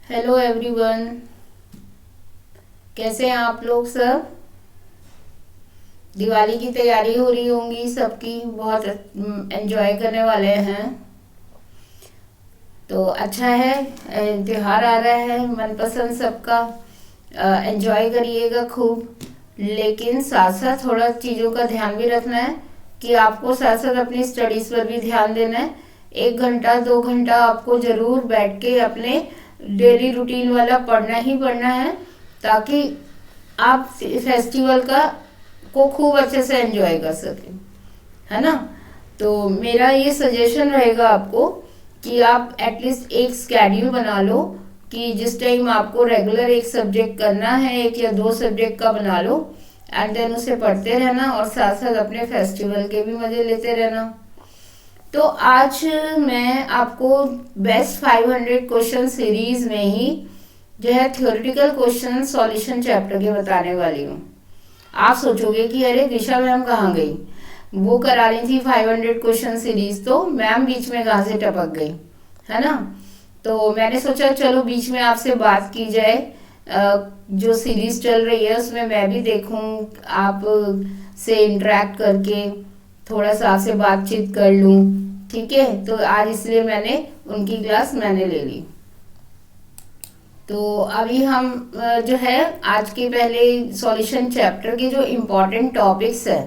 Hello everyone. कैसे हैं आप लोग सब? दिवाली की तैयारी हो रही होंगी सबकी, बहुत एंजॉय करने वाले हैं। तो अच्छा है, त्योहार आ रहा है, मनपसंद सबका। एंजॉय करिएगा खूब, लेकिन साथ साथ थोड़ा चीज़ों का ध्यान भी रखना है कि आपको साथ साथ अपनी स्टडीज़ पर भी ध्यान देना है। 1 घंटा 2 घंटा आपको ज़रूर बैठ के अपने डेली रूटीन वाला पढ़ना ही पढ़ना है, ताकि आप फेस्टिवल का को खूब अच्छे से एंजॉय कर सकें, है ना। तो मेरा ये सजेशन रहेगा आपको कि आप एटलीस्ट एक स्केड्यूल बना लो कि जिस टाइम आपको रेगुलर एक सब्जेक्ट करना है, 1 या 2 सब्जेक्ट का बना लो, एंड देन उसे पढ़ते रहना और साथ साथ अपने फेस्टिवल के भी मजे लेते रहना। तो आज मैं आपको बेस्ट 500 क्वेश्चन सीरीज में ही जो है थ्योरेटिकल क्वेश्चन सॉल्यूशन चैप्टर के बताने वाली हूँ। आप सोचोगे कि अरे दिशा मैम कहाँ गई, वो करा रही थी 500 क्वेश्चन सीरीज, तो मैम बीच में कहाँ से टपक गई, है ना। तो मैंने सोचा चलो बीच में आपसे बात की जाए, जो सीरीज चल रही है उसमें मैं भी देखूं, आप से इंटरेक्ट करके थोड़ा सा आपसे बातचीत कर लूं। ठीक है, तो आज इसलिए मैंने उनकी क्लास मैंने ले ली। तो अभी हम जो है आज के पहले सॉल्यूशन चैप्टर के जो इम्पोर्टेंट टॉपिक्स है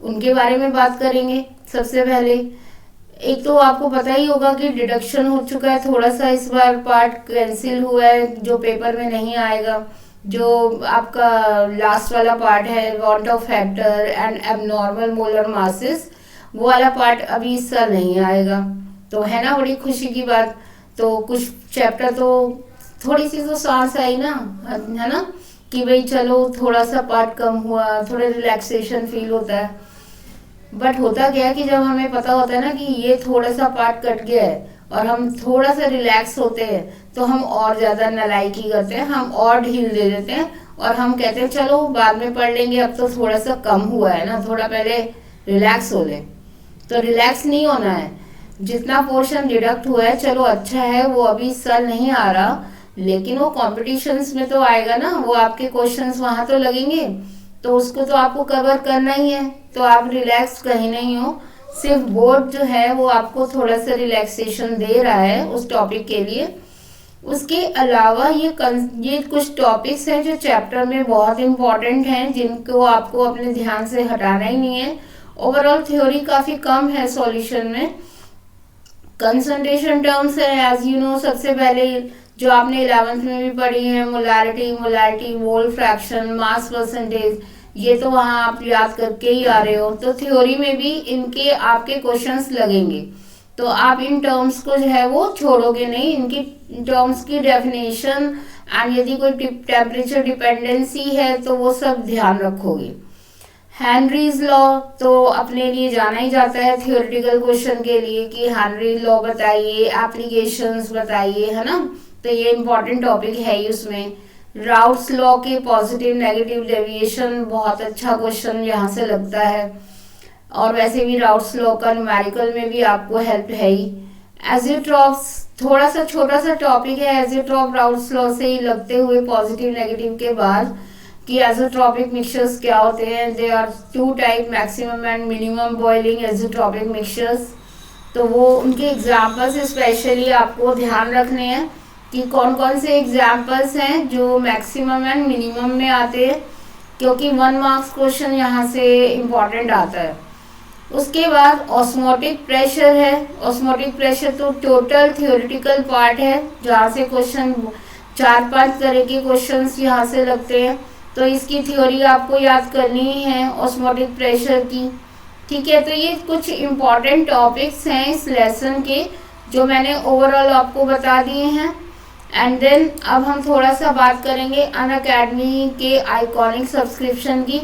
उनके बारे में बात करेंगे। सबसे पहले एक तो आपको पता ही होगा कि डिडक्शन हो चुका है, थोड़ा सा इस बार पार्ट कैंसिल हुआ है जो पेपर में नहीं आएगा। जो आपका लास्ट वाला पार्ट है, want of factor and abnormal molar masses, वो वाला पार्ट अभी इस साल नहीं आएगा। तो है ना बड़ी खुशी की बात। तो कुछ चैप्टर तो थोड़ी सी तो सांस आई ना, है ना, कि भाई चलो थोड़ा सा पार्ट कम हुआ, थोड़ा रिलैक्सेशन फील होता है। बट होता क्या है कि जब हमें पता होता है ना कि ये थोड़ा सा पार्ट कट गया है और हम थोड़ा सा रिलैक्स होते हैं, तो हम और ज्यादा नालायकी करते हैं, हम और ढील दे देते हैं और हम कहते हैं चलो बाद में पढ़ लेंगे, अब तो थोड़ा सा कम हुआ है ना, थोड़ा पहले रिलैक्स हो ले। तो रिलैक्स नहीं होना है। जितना पोर्शन डिडक्ट हुआ है चलो अच्छा है, वो अभी इस साल नहीं आ रहा, लेकिन वो कॉम्पिटिशन्स में तो आएगा ना, वो आपके क्वेश्चंस वहां तो लगेंगे, तो उसको तो आपको कवर करना ही है। तो आप रिलैक्स कहीं नहीं हो, सिर्फ बोर्ड जो है वो आपको थोड़ा सा रिलैक्सेशन दे रहा है उस टॉपिक के लिए। उसके अलावा ये कुछ टॉपिक्स हैं जो चैप्टर में बहुत इंपॉर्टेंट हैं, जिनको आपको अपने ध्यान से हटाना ही नहीं है। ओवरऑल थ्योरी काफी कम है सॉल्यूशन में। कंसंट्रेशन टर्म्स है एज यू नो, सबसे पहले जो आपने 11th में भी पढ़ी है, molarity, mole fraction, mass percentage, ये तो वहां आप याद करके ही आ रहे हो। तो थ्योरी में भी इनके आपके क्वेश्चंस लगेंगे, तो आप इन टर्म्स को जो है वो छोड़ोगे नहीं, इनकी टर्म्स की डेफिनेशन एंड यदि कोई टेम्परेचर डिपेंडेंसी है तो वो सब ध्यान रखोगे। हेनरीज लॉ तो अपने लिए जाना ही जाता है थियोरेटिकल क्वेश्चन के लिए कि हेनरी लॉ बताइए, एप्लीकेशंस बताइए, है ना। तो ये इंपॉर्टेंट टॉपिक है ही उसमें। राउट्स लॉ के पॉजिटिव नेगेटिव डेविएशन, बहुत अच्छा क्वेश्चन यहाँ से लगता है। और वैसे भी राउट्स लॉ का न्यूमेरिकल में भी आपको हेल्प है ही। एजियोट्रॉप्स थोड़ा सा छोटा सा टॉपिक है, एजियोट्रॉप राउट्स लॉ से ही लगते हुए पॉजिटिव नेगेटिव के बाद कि एजोट्रॉपिक मिक्सचर्स क्या होते हैं। They are 2 type, maximum and minimum boiling azeotropic mixtures. तो वो उनके एग्जाम्पल्स स्पेशली आपको ध्यान रखने हैं कि कौन कौन से एग्जाम्पल्स हैं जो मैक्सिमम एंड मिनिमम में आते हैं, क्योंकि 1 मार्क्स क्वेश्चन यहाँ से इम्पॉर्टेंट आता है। उसके बाद ऑस्मोटिक प्रेशर है। ऑस्मोटिक प्रेशर तो टोटल थियोरेटिकल पार्ट है, जहाँ से क्वेश्चन 4-5 तरह के क्वेश्चंस यहाँ से लगते हैं। तो इसकी थ्योरी आपको याद करनी ही है ऑस्मोटिक प्रेशर की। ठीक है, तो ये कुछ इम्पॉर्टेंट टॉपिक्स हैं इस लेसन के जो मैंने ओवरऑल आपको बता दिए हैं। एंड देन अब हम थोड़ा सा बात करेंगे अनअकैडमी के आइकॉनिक सब्सक्रिप्शन की।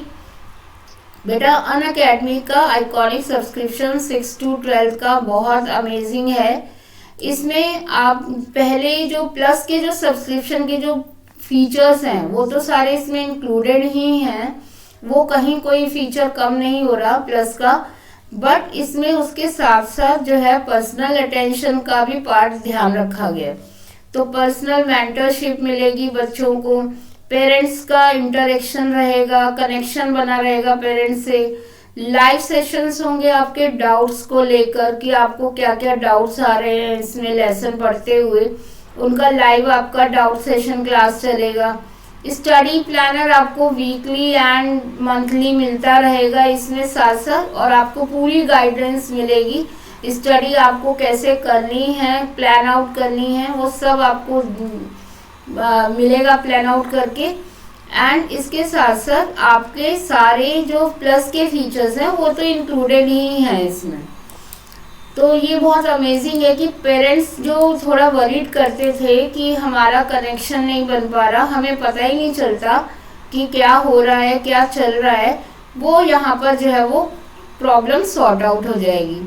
बेटा अनअकैडमी का आइकॉनिक सब्सक्रिप्शन 6 to 12 का बहुत अमेजिंग है। इसमें आप पहले जो प्लस के जो सब्सक्रिप्शन के जो फीचर्स हैं वो तो सारे इसमें इंक्लूडेड ही हैं, वो कहीं कोई फीचर कम नहीं हो रहा प्लस का। बट इसमें उसके साथ साथ जो है पर्सनल अटेंशन का भी पार्ट ध्यान रखा गया। तो पर्सनल मेंटरशिप मिलेगी बच्चों को, पेरेंट्स का इंटरेक्शन रहेगा, कनेक्शन बना रहेगा पेरेंट्स से। लाइव सेशंस होंगे आपके डाउट्स को लेकर कि आपको क्या क्या डाउट्स आ रहे हैं इसमें लेसन पढ़ते हुए, उनका लाइव आपका डाउट सेशन क्लास चलेगा। स्टडी प्लानर आपको वीकली एंड मंथली मिलता रहेगा इसमें साथ साथ, और आपको पूरी गाइडेंस मिलेगी। स्टडी आपको कैसे करनी है, प्लान आउट करनी है, वो सब आपको मिलेगा प्लान आउट करके। एंड इसके साथ साथ आपके सारे जो प्लस के फीचर्स हैं वो तो इंक्लूडेड ही हैं इसमें। तो ये बहुत अमेजिंग है कि पेरेंट्स जो थोड़ा वरीड करते थे कि हमारा कनेक्शन नहीं बन पा रहा, हमें पता ही नहीं चलता कि क्या हो रहा है, क्या चल रहा है, वो यहाँ पर जो है वो प्रॉब्लम सॉर्ट आउट हो जाएगी।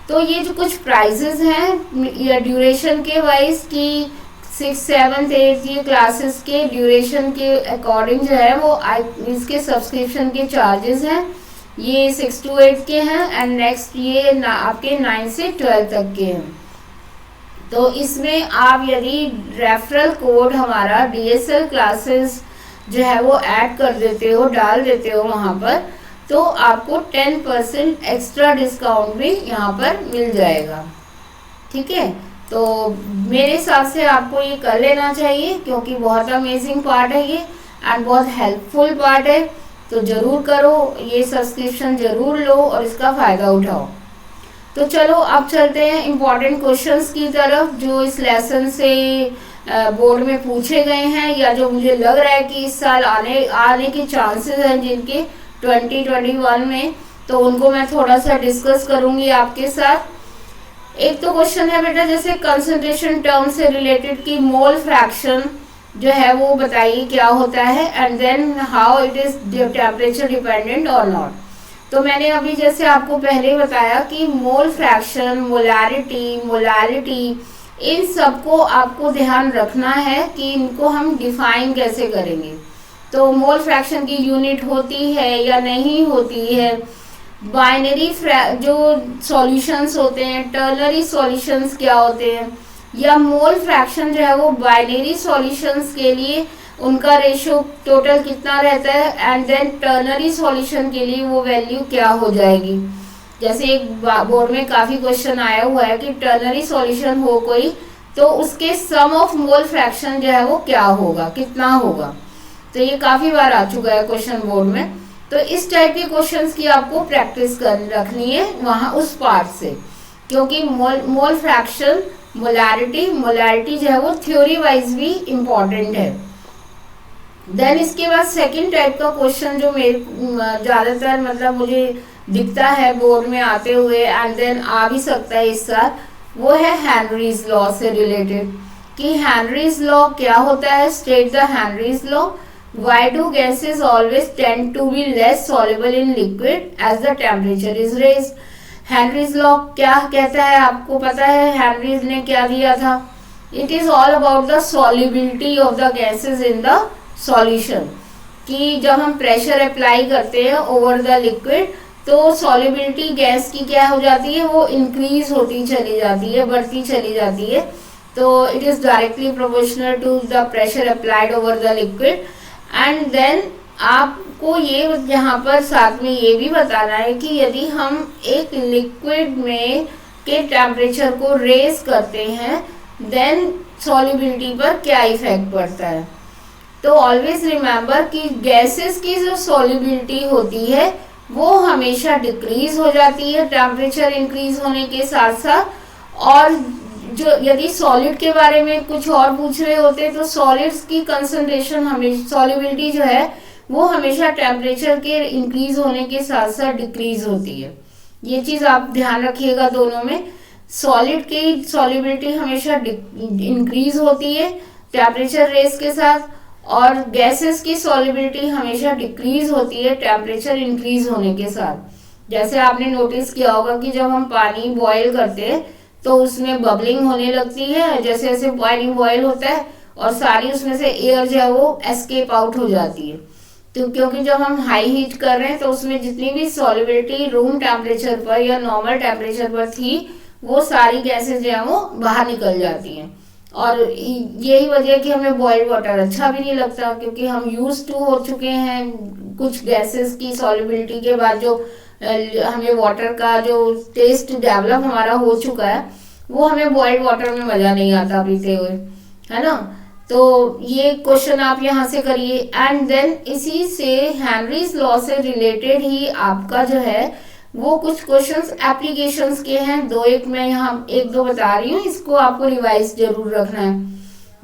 तो ये जो कुछ प्राइजेस हैं या ड्यूरेशन के वाइज की 6, 7, 8 ये क्लासेस के ड्यूरेशन के अकॉर्डिंग जो है वो इसके सब्सक्रिप्शन के चार्जेस हैं। ये 6 to 8 के हैं एंड नेक्स्ट ये आपके 9 से 12 तक के हैं। तो इसमें आप यदि रेफरल कोड हमारा DSL क्लासेस जो है वो ऐड कर देते हो, डाल देते हो वहाँ पर, तो आपको 10% एक्स्ट्रा डिस्काउंट भी यहाँ पर मिल जाएगा। ठीक है, तो मेरे हिसाब से आपको ये कर लेना चाहिए क्योंकि बहुत अमेजिंग पार्ट है ये एंड बहुत हेल्पफुल पार्ट है। तो ज़रूर करो, ये सब्सक्रिप्शन ज़रूर लो और इसका फ़ायदा उठाओ। तो चलो अब चलते हैं इम्पॉर्टेंट क्वेश्चंस की तरफ जो इस लेसन से बोर्ड में पूछे गए हैं या जो मुझे लग रहा है कि इस साल आने के चांसेस हैं जिनके 2021 में, तो उनको मैं थोड़ा सा डिस्कस करूँगी आपके साथ। एक तो क्वेश्चन है बेटा जैसे कंसंट्रेशन टर्म से रिलेटेड कि मोल फ्रैक्शन जो है वो बताइए क्या होता है and then how it is temperature dependent और नॉट। तो मैंने अभी जैसे आपको पहले बताया कि मोल फ्रैक्शन, मोलारिटी इन सबको आपको ध्यान रखना है कि इनको हम डिफाइन कैसे करेंगे। तो मोल फ्रैक्शन की यूनिट होती है या नहीं होती है, बाइनरी जो सॉल्यूशंस होते हैं, टर्नरी सॉल्यूशंस क्या होते हैं, या मोल फ्रैक्शन जो है वो बाइनरी सॉल्यूशंस के लिए उनका रेशियो टोटल कितना रहता है एंड देन टर्नरी सॉल्यूशन के लिए वो वैल्यू क्या हो जाएगी। जैसे एक बोर्ड में काफ़ी क्वेश्चन आया हुआ है कि टर्नरी सॉल्यूशन हो कोई तो उसके सम ऑफ मोल फ्रैक्शन जो है वो क्या होगा, कितना होगा। तो ये काफ़ी बार आ चुका है क्वेश्चन बोर्ड में। तो इस टाइप के क्वेश्चंस की आपको प्रैक्टिस कर रखनी है वहाँ उस पार्ट से, क्योंकि मोल फ्रैक्शन, मोलारिटी जो है वो थ्योरी वाइज भी इम्पॉर्टेंट है। देन इसके बाद सेकंड टाइप का क्वेश्चन जो मेरे ज़्यादातर मतलब मुझे दिखता है बोर्ड में आते हुए एंड देन आ भी सकता है इस साल, वो है हेनरीज लॉ से रिलेटेड कि हेनरीज लॉ क्या होता है। State the Henry's law. Why do gases always tend to be less soluble in liquid as the temperature is raised? Henry's law क्या कहता है, आपको पता है हेनरीज ने क्या दिया था? It is all about the solubility of the gases in the solution, कि जब हम प्रेशर अप्लाई करते हैं ओवर द लिक्विड तो सॉल्युबिलिटी गैस की क्या हो जाती है, वो इंक्रीज होती चली जाती है, बढ़ती चली जाती है। तो it is directly proportional to the pressure applied over the liquid. And then आपको ये यहाँ पर साथ में ये भी बताना है कि यदि हम एक लिक्विड में के टेम्परेचर को रेज करते हैं देन सॉल्युबिलिटी पर क्या इफेक्ट पड़ता है। तो ऑलवेज रिमेंबर कि गैसेस की जो सॉल्युबिलिटी होती है वो हमेशा डिक्रीज हो जाती है टेम्परेचर इंक्रीज होने के साथ साथ। और जो यदि सॉलिड के बारे में कुछ और पूछ रहे होते तो सॉलिड्स की कंसंट्रेशन हमेशा, सॉल्युबिलिटी जो है वो हमेशा टेम्परेचर के इंक्रीज होने के साथ साथ डिक्रीज होती है। ये चीज़ आप ध्यान रखिएगा दोनों में। सॉलिड की सॉल्युबिलिटी हमेशा इंक्रीज होती है टेम्परेचर रेस के साथ, और गैसेस की सॉल्युबिलिटी हमेशा डिक्रीज होती है टेम्परेचर इंक्रीज होने के साथ। जैसे आपने नोटिस किया होगा कि जब हम पानी बॉयल करते हैं तो उसमें बबलिंग होने लगती है, जैसे जैसे पानी बॉयल होता है और सारी उसमें से एयर जो है वो एस्केप आउट हो जाती है। तो क्योंकि जब हम हाई हीट कर रहे हैं तो उसमें जितनी भी सॉल्युबिलिटी रूम टेम्परेचर पर या नॉर्मल टेम्परेचर पर थी वो सारी गैसेस जो है वो बाहर निकल जाती हैं। और यही वजह है कि हमें बॉइल्ड वाटर अच्छा भी नहीं लगता, क्योंकि हम यूज टू हो चुके हैं कुछ गैसेस की सॉल्युबिलिटी के बाद, जो हमें वाटर का जो टेस्ट डेवलप हमारा हो चुका है, वो हमें बॉइल्ड वाटर में मजा नहीं आता पीते हुए, है ना। तो ये क्वेश्चन आप यहाँ से करिए। एंड देन इसी से हेनरीज लॉ से रिलेटेड ही आपका जो है वो कुछ क्वेश्चंस एप्लीकेशंस के हैं, दो एक मैं यहाँ एक दो बता रही हूँ, इसको आपको रिवाइज जरूर रखना है।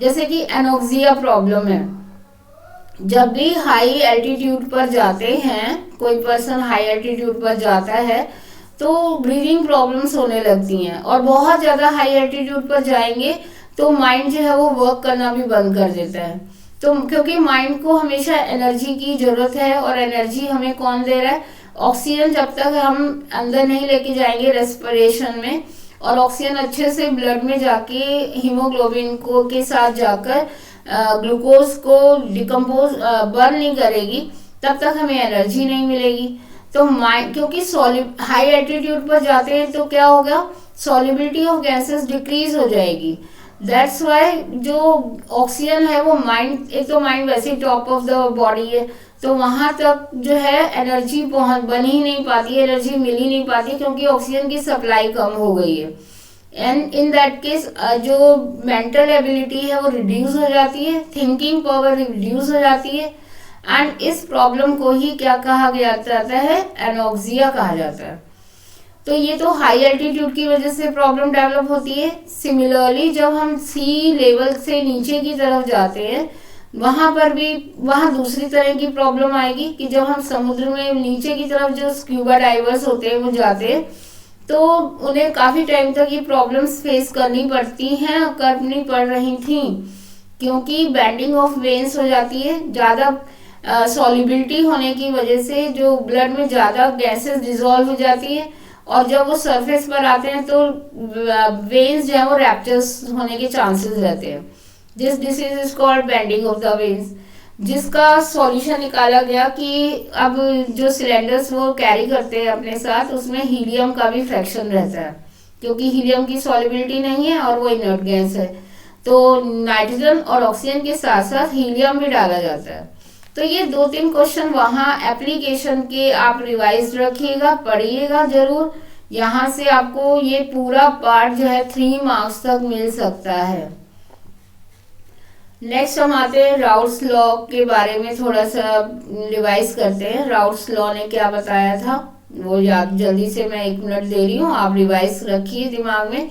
जैसे कि एनोक्सिया प्रॉब्लम है, जब भी हाई एल्टीट्यूड पर जाते हैं, कोई पर्सन हाई एल्टीट्यूड पर जाता है तो ब्रीदिंग प्रॉब्लम्स होने लगती हैं, और बहुत ज़्यादा हाई एल्टीट्यूड पर जाएंगे तो माइंड जो है वो वर्क करना भी बंद कर देता है। तो क्योंकि माइंड को हमेशा एनर्जी की ज़रूरत है, और एनर्जी हमें कौन दे रहा है? ऑक्सीजन। जब तक हम अंदर नहीं लेके जाएंगे रेस्पिरेशन में, और ऑक्सीजन अच्छे से ब्लड में जाके हीमोग्लोबिन को के साथ जाकर ग्लूकोज को डिकम्पोज बर्न नहीं करेगी, तब तक हमें एनर्जी नहीं मिलेगी। तो माइंड, क्योंकि हाई एल्टीट्यूड पर जाते हैं तो क्या होगा? सॉल्युबिलिटी ऑफ गैसेस डिक्रीज हो जाएगी। दैट्स वाई जो ऑक्सीजन है वो माइंड, एक तो माइंड वैसे ही टॉप ऑफ द बॉडी है, तो वहां तक जो है एनर्जी पहुंच बन ही नहीं पाती, एनर्जी मिल ही नहीं पाती, क्योंकि ऑक्सीजन की सप्लाई कम हो गई है। एंड इन दैट केस जो मेंटल एबिलिटी है वो रिड्यूस हो जाती है, थिंकिंग पावर रिड्यूस हो जाती है, एंड इस प्रॉब्लम को ही क्या कहा गया जाता है? एनोक्सिया कहा जाता है। तो ये तो हाई एल्टीट्यूड की वजह से प्रॉब्लम डेवलप होती है। सिमिलरली जब हम सी लेवल से नीचे की तरफ जाते हैं, वहां पर भी वहां दूसरी तरह की प्रॉब्लम आएगी कि जब हम समुद्र में नीचे की तरफ जो स्क्यूबा डाइवर्स होते हैं वो जाते हैं, तो उन्हें काफी टाइम तक ये प्रॉब्लम्स फेस करनी पड़ती हैं, करनी पड़ रही थी, क्योंकि बैंडिंग ऑफ वेन्स हो जाती है, ज्यादा सॉल्युबिलिटी होने की वजह से जो ब्लड में ज्यादा गैसेस डिजोल्व हो जाती है, और जब वो सरफेस पर आते हैं तो वेन्स जो है वो रैप्चर्स होने के चांसेस रहते हैं। This disease is called bending of the veins, जिसका सॉल्यूशन निकाला गया कि अब जो सिलेंडर्स वो कैरी करते हैं अपने साथ, उसमें हीलियम का भी फ्रैक्शन रहता है, क्योंकि हीलियम की सॉल्युबिलिटी नहीं है और वो इनर्ट गैस है, तो नाइट्रोजन और ऑक्सीजन के साथ साथ हीलियम भी डाला जाता है। तो ये दो तीन क्वेश्चन वहां एप्लीकेशन के आप रिवाइज रखिएगा, पढ़िएगा जरूर। यहाँ से आपको ये पूरा पार्ट जो है 3 मार्क्स तक मिल सकता है। नेक्स्ट हम आते हैं राउट्स लॉ के बारे में, थोड़ा सा रिवाइज करते हैं। राउट्स लॉ ने क्या बताया था वो याद, जल्दी से मैं 1 मिनट दे रही हूँ, आप रिवाइज रखिए दिमाग में।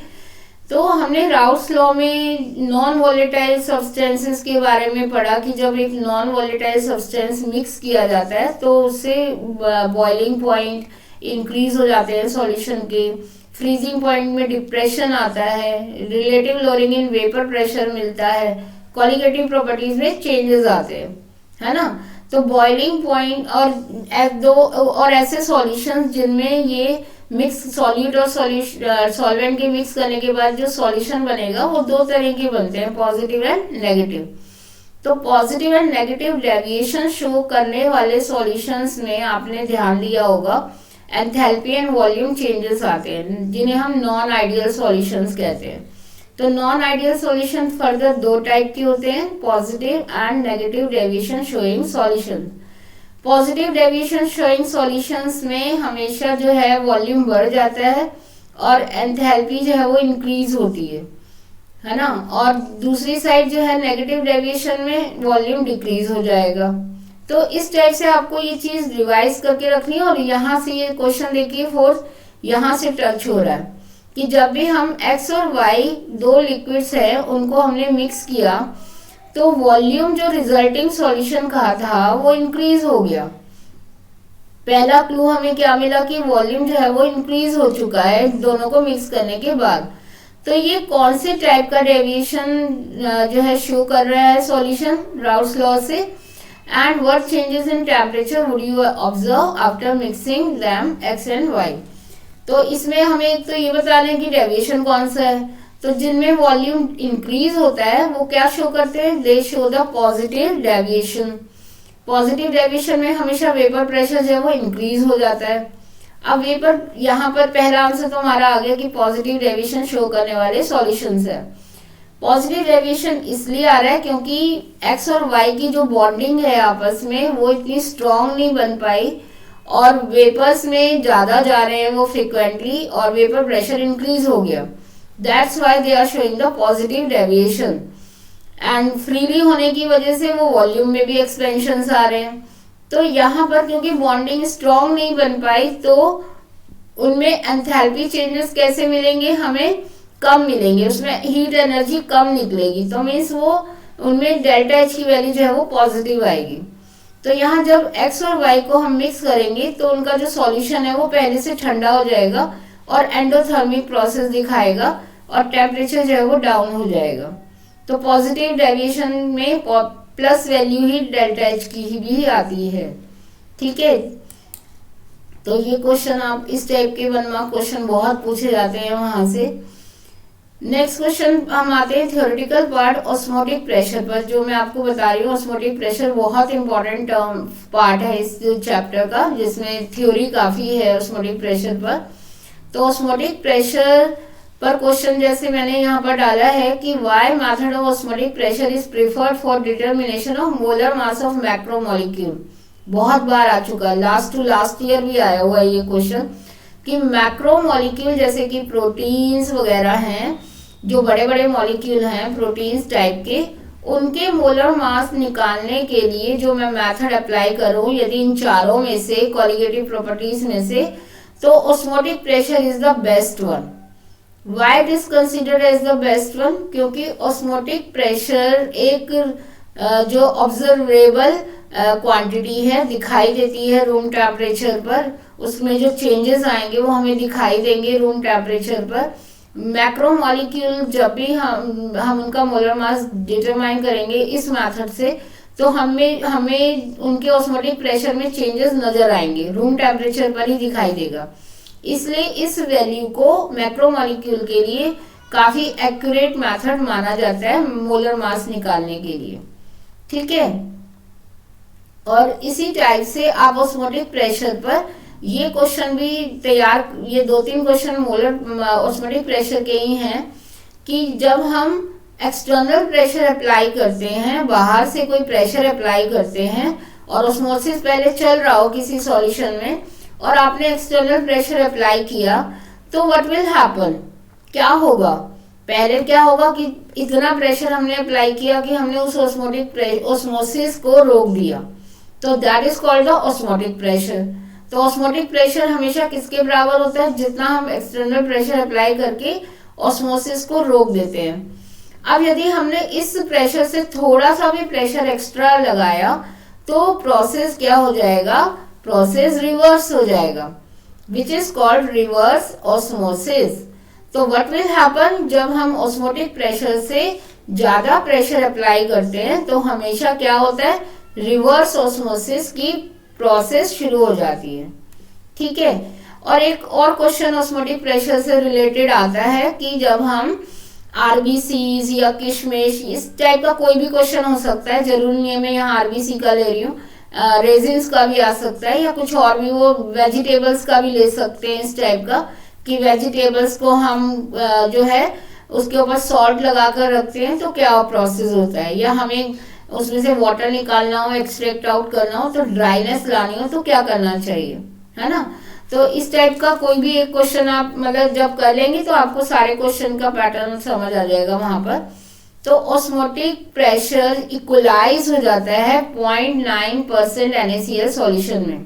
तो हमने राउट्स लॉ में नॉन वॉलेटाइल सब्सटेंसेस के बारे में पढ़ा कि जब एक नॉन वॉलेटाइल सब्सटेंस मिक्स किया जाता है तो उससे बॉइलिंग पॉइंट इंक्रीज हो जाते हैं सॉल्यूशन के, फ्रीजिंग पॉइंट में डिप्रेशन आता है, relative lowering in vapour pressure मिलता है, क्वालिटेटिव प्रॉपर्टीज में चेंजेस आते हैं, है ना। तो बॉइलिंग पॉइंट और ऐसे सॉल्यूशंस जिनमें ये मिक्स सॉल्यूट और सॉल्वेंट के मिक्स करने के बाद जो सॉल्यूशन बनेगा वो 2 तरह के बनते हैं, पॉजिटिव एंड नेगेटिव। तो positive and negative deviation show करने वाले सॉल्यूशंस में आपने ध्यान दिया होगा एंथैल्पी एंड वॉल्यूम चेंजेस आते हैं, जिन्हें हम नॉन आइडियल सॉल्यूशंस कहते हैं। तो non ideal solution further 2 type के होते हैं, positive and negative deviation showing solution. Positive deviation showing solutions में हमेशा जो है वॉल्यूम बढ़ जाता है और एंथैल्पी जो है वो इंक्रीज होती है ना। और दूसरी साइड जो है नेगेटिव डेविएशन में वॉल्यूम डिक्रीज हो जाएगा। तो इस टाइप से आपको ये चीज रिवाइज करके रखनी है। और यहाँ से ये क्वेश्चन देखिए 4, यहाँ से टच हो रहा है कि जब भी हम x और y 2 लिक्विड्स है उनको हमने मिक्स किया तो वॉल्यूम जो रिजल्टिंग सॉल्यूशन का था वो इंक्रीज हो गया। पहला क्लू हमें क्या मिला कि वॉल्यूम जो है वो इंक्रीज हो चुका है दोनों को मिक्स करने के बाद। तो ये कौन से टाइप का डेविएशन जो है शो कर रहा है सॉल्यूशन राउट्स लॉ से। And what changes in temperature would you observe after mixing them x and y। तो इसमें हमें एक तो ये बताना है कि डेविएशन कौन सा है। तो जिनमें वॉल्यूम इंक्रीज होता है वो क्या शो करते हैं, दे show the positive deviation. Positive deviation में हमेशा वेपर प्रेशर जो है वो इंक्रीज हो जाता है। अब वेपर, यहाँ पर पहला आंसर तो हमारा आ गया कि पॉजिटिव डेविएशन शो करने वाले सॉल्यूशंस है। पॉजिटिव डेविएशन इसलिए आ रहा है क्योंकि एक्स और वाई की जो बॉन्डिंग है आपस में वो इतनी स्ट्रांग नहीं बन पाई और वेपर्स में ज्यादा जा रहे हैं वो फ्रिक्वेंटली और वेपर प्रेशर इंक्रीज हो गया। That's why they are showing the positive deviation. And freely होने की वजह से वो वॉल्यूम में भी एक्सपेंशन आ रहे हैं। तो यहाँ पर क्योंकि बॉन्डिंग स्ट्रांग नहीं बन पाई तो उनमें एंथैल्पी चेंजेस कैसे मिलेंगे, हमें कम मिलेंगे, उसमें हीट एनर्जी कम निकलेगी। तो मीन्स वो उनमें डेल्टा एच की वैल्यू जो है वो पॉजिटिव आएगी। तो यहाँ जब एक्स और वाई को हम मिक्स करेंगे तो उनका जो सॉल्यूशन है वो पहले से ठंडा हो जाएगा और एंडोथर्मिक प्रोसेस दिखाएगा और टेम्परेचर जो है वो डाउन हो जाएगा। तो पॉजिटिव डेविएशन में प्लस वैल्यू ही डेल्टा एच की ही भी आती है। ठीक है, तो ये क्वेश्चन आप इस टाइप के 1 मार्क क्वेश्चन बहुत पूछे जाते हैं वहां से। नेक्स्ट क्वेश्चन हम आते हैं थ्योरेटिकल पार्ट ऑस्मोटिक प्रेशर पर। जो मैं आपको बता रही हूँ ऑस्मोटिक प्रेशर बहुत इंपॉर्टेंट पार्ट है इस चैप्टर का, जिसमें थ्योरी काफी है ऑस्मोटिक प्रेशर पर। तो ऑस्मोटिक प्रेशर पर क्वेश्चन जैसे मैंने यहाँ पर डाला है कि why method of osmotic pressure is preferred for determination of molar mass of macromolecule. बहुत बार आ चुका है, लास्ट टू लास्ट ईयर भी आया हुआ है ये क्वेश्चन कि मैक्रोमोलिक्यूल जैसे कि प्रोटीन्स वगैरह हैं, जो बड़े बड़े मॉलिक्यूल हैं प्रोटीन्स टाइप के, उनके मोलर मास निकालने के लिए जो मैं मेथड अप्लाई करूं यदि इन चारों में से कोलिगेटिव प्रॉपर्टीज में से, तो osmotic pressure is the best one. Why it is considered as the best one? क्योंकि ऑस्मोटिक प्रेशर एक जो ऑब्जर्वेबल क्वांटिटी है, दिखाई देती है रूम टेम्परेचर पर, उसमें जो चेंजेस आएंगे वो हमें दिखाई देंगे रूम टेम्परेचर पर। मैक्रोमोलिक्यूल जब भी हम उनका मोलर मास डिटरमाइन करेंगे इस मेथड से, तो हमें उनके ऑस्मोटिक प्रेशर में चेंजेस नजर आएंगे, रूम टेम्परेचर पर ही दिखाई देगा। इसलिए इस वैल्यू को मैक्रोमोलिक्यूल के लिए काफी एक्यूरेट मेथड माना जाता है मोलर मास निकालने के लिए। ठीक है, और इसी टाइप से आप ऑस्मोटिक प्रेशर पर ये क्वेश्चन भी तैयार, ये 2-3 क्वेश्चन मोलर ऑस्मोटिक प्रेशर के ही हैं कि जब हम एक्सटर्नल प्रेशर अप्लाई करते हैं, बाहर से कोई प्रेशर अप्लाई करते हैं और ऑस्मोसिस पहले चल रहा हो किसी सॉल्यूशन में और आपने एक्सटर्नल प्रेशर अप्लाई किया, तो व्हाट विल हैपन, क्या होगा? पहले क्या होगा कि इतना प्रेशर हमने अप्लाई किया कि हमने उस ऑस्मोसिस को रोक दिया, तो that is called the osmotic pressure. तो ऑस्मोटिक प्रेशर हमेशा किसके बराबर होता है? जितना हम एक्सटर्नल प्रेशर अप्लाई करके ऑस्मोसिस को रोक देते हैं। अब यदि हमने इस प्रेशर से थोड़ा सा भी प्रेशर एक्स्ट्रा लगाया तो प्रोसेस क्या हो जाएगा? प्रोसेस रिवर्स हो जाएगा, which is called reverse osmosis. तो व्हाट विल हैपन, जब हम ऑस्मोटिक प्रेशर से ज्यादा प्रेशर अप्लाई करते हैं तो हमेशा क्या होता है? रिवर्स ऑस्मोसिस की प्रोसेस शुरू हो जाती है। ठीक है, और एक और क्वेश्चन ऑस्मोटिक प्रेशर से रिलेटेड आता है कि जब हम आरबीसीज या किशमिश, इस टाइप का कोई भी क्वेश्चन हो सकता है, जरूरी नहीं है मैं यहाँ आरबीसी का ले रही हूँ, रेजिन्स का भी आ सकता है या कुछ और भी, वो वेजिटेबल्स का भी ले सकते हैं इस टाइप का कि वेजिटेबल्स को हम जो है उसके ऊपर सॉल्ट लगाकर रखते हैं तो क्या प्रोसेस होता है, या हमें उसमें से वाटर निकालना हो, एक्सट्रैक्ट आउट करना हो, तो ड्राइनेस लानी हो तो क्या करना चाहिए, है ना। तो इस टाइप का कोई भी एक क्वेश्चन आप मतलब जब कर लेंगे तो आपको सारे क्वेश्चन का पैटर्न समझ आ जाएगा वहां पर। तो ऑस्मोटिक प्रेशर इक्वलाइज हो जाता है 0.9% NaCl सॉल्यूशन में।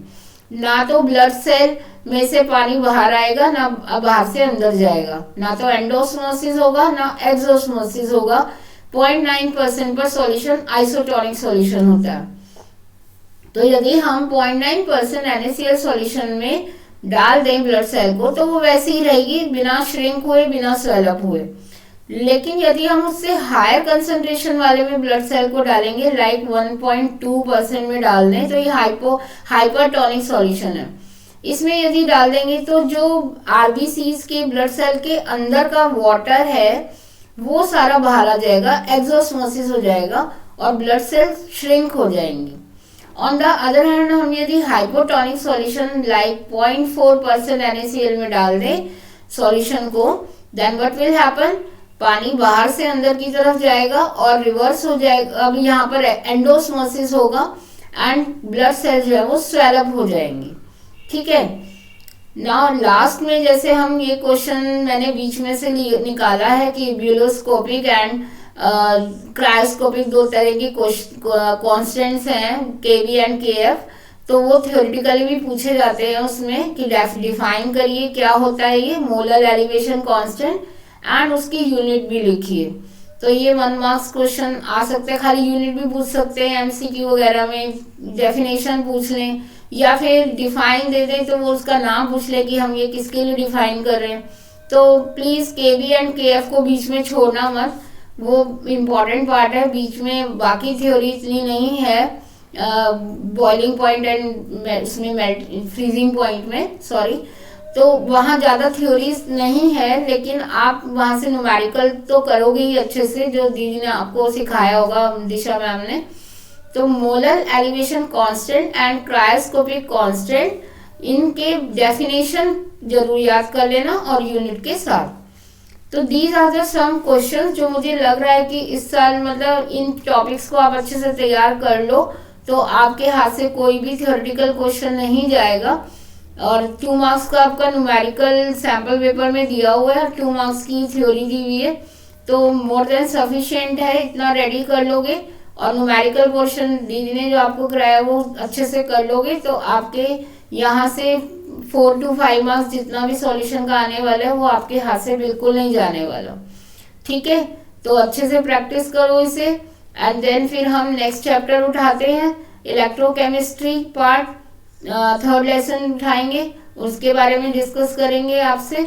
ना तो ब्लड सेल में से पानी बाहर आएगा, ना बाहर से अंदर जाएगा, ना तो एंडोस्मोसिस होगा ना एक्सोस्मोसिस होगा। 0.9% पर सॉल्यूशन आइसोटोनिक सॉल्यूशन होता है। तो यदि हम 0.9% NaCl सॉल्यूशन में डाल दें ब्लड सेल को तो वो वैसे ही रहेगी, बिना श्रिंक हुए, बिना स्वेल अप हुए। लेकिन यदि हम उससे हायर कंसंट्रेशन वाले में ब्लड सेल को डालेंगे, लाइक 1.2% में डाल दें, तो ये हाइपरटोनिक सॉल्यूशन है। इसमें यदि डाल देंगे तो जो आरबीसीज के ब्लड सेल के अंदर का वाटर है वो सारा बाहर आ जाएगा, एक्सोस्मोसिस हो जाएगा और ब्लड सेल श्रिंक हो जाएंगे। ऑन द अदर हैंड हम यदि हाइपोटोनिक सॉल्यूशन लाइक 0.4% NaCl में डाल दें सॉल्यूशन को, देन व्हाट विल हैपन, पानी बाहर से अंदर की तरफ जाएगा और रिवर्स हो जाएगा। अब यहाँ पर एंडोस्मोसिस होगा एंड ब्लड सेल्स जो है वो स्वेलअप हो जाएंगी। ठीक है ना। लास्ट में जैसे हम ये क्वेश्चन मैंने बीच में से निकाला है कि ब्यूलोस्कोपिक एंड क्रायोस्कोपिक दो तरह की कॉन्स्टेंट्स हैं, केवी एंड केएफ। तो वो थ्योरेटिकली भी पूछे जाते हैं उसमें कि डिफाइन करिए क्या होता है ये मोलर एलिवेशन कांस्टेंट एंड उसकी यूनिट भी लिखिए। तो ये 1 मार्क्स क्वेश्चन आ सकते हैं, खाली यूनिट भी पूछ सकते हैं एमसीक्यू वगैरह में, डेफिनेशन पूछ लें या फिर डिफाइन दे दें तो वो उसका नाम पूछ ले कि हम ये किसके लिए डिफाइन कर रहे हैं। तो प्लीज केवी एंड केएफ को बीच में छोड़ना मत, वो इम्पॉर्टेंट पार्ट है बीच में। बाकी थ्योरी इतनी नहीं है बॉइलिंग पॉइंट एंड उसमें फ्रीजिंग पॉइंट में, सॉरी, तो वहाँ ज़्यादा थ्योरीज नहीं है, लेकिन आप वहाँ से न्यूमेरिकल तो करोगे ही अच्छे से, जो दीदी ने आपको सिखाया होगा, दिशा मैम ने। तो molar elevation constant and cryoscopic constant, इनके डेफिनेशन जरूर याद कर लेना और यूनिट के साथ। तो these are the some question जो मुझे लग रहा है कि इस साल मतलब इन टॉपिक्स को आप अच्छे से तैयार कर लो तो आपके हाथ से कोई भी थ्योरेटिकल क्वेश्चन नहीं जाएगा। और 2 मार्क्स का आपका न्यूमेरिकल सैम्पल पेपर में दिया हुआ है, 2 मार्क्स की थ्योरी दी हुई है, तो मोर देन सफिशिएंट है, इतना रेडी कर लोगे और न्यूमेरिकल पोर्शन दीदी ने जो आपको कराया वो अच्छे से कर लोगे तो आपके यहाँ से 4 to 5 मार्क्स जितना भी सॉल्यूशन का आने वाला है वो आपके हाथ से बिल्कुल नहीं जाने वाला। ठीक है, तो अच्छे से प्रैक्टिस करो इसे एंड देन फिर हम नेक्स्ट चैप्टर उठाते हैं, इलेक्ट्रोकेमिस्ट्री पार्ट 3rd लेसन उठाएंगे, उसके बारे में डिस्कस करेंगे आपसे।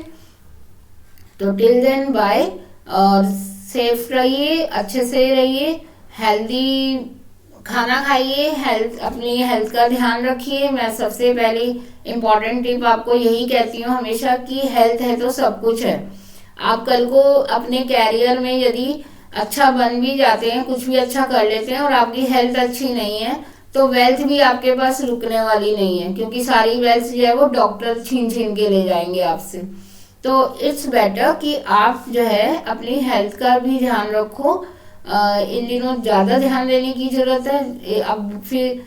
तो टिल देन बाय, और सेफ रहिए, अच्छे से रहिए, हेल्दी खाना खाइए, अपनी हेल्थ का ध्यान रखिए। मैं सबसे पहली इम्पॉर्टेंट टिप आपको यही कहती हूँ हमेशा कि हेल्थ है तो सब कुछ है। आप कल को अपने कैरियर में यदि अच्छा बन भी जाते हैं, कुछ भी अच्छा कर लेते हैं और आपकी हेल्थ अच्छी नहीं है तो वेल्थ भी आपके पास रुकने वाली नहीं है, क्योंकि सारी वेल्थ जो है वो डॉक्टर छीन छीन के ले जाएंगे आपसे। तो इट्स बेटर कि आप जो है अपनी हेल्थ का भी ध्यान रखो। इन दिनों ज़्यादा ध्यान देने की जरूरत है। अब फिर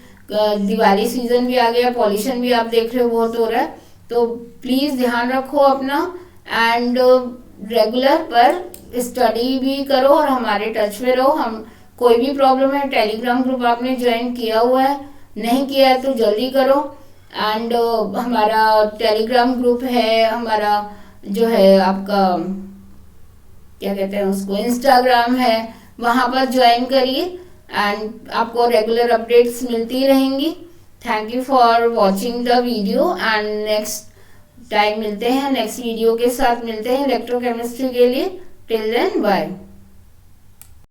दिवाली सीजन भी आ गया, पॉल्यूशन भी आप देख रहे हो बहुत हो रहा है, तो प्लीज़ ध्यान रखो अपना एंड रेगुलर पर स्टडी भी करो और हमारे टच में रहो। हम कोई भी प्रॉब्लम है, टेलीग्राम ग्रुप आपने ज्वाइन किया हुआ है, नहीं किया है तो जल्दी करो। एंड हमारा टेलीग्राम ग्रुप है, हमारा जो है आपका क्या कहते हैं उसको, इंस्टाग्राम है, वहाँ पर ज्वाइन करिए एंड आपको रेगुलर अपडेट्स मिलती रहेंगी। Thank you for watching the video and next time मिलते हैं, नेक्स्ट वीडियो के साथ मिलते हैं इलेक्ट्रोकेमिस्ट्री के लिए। Till then bye.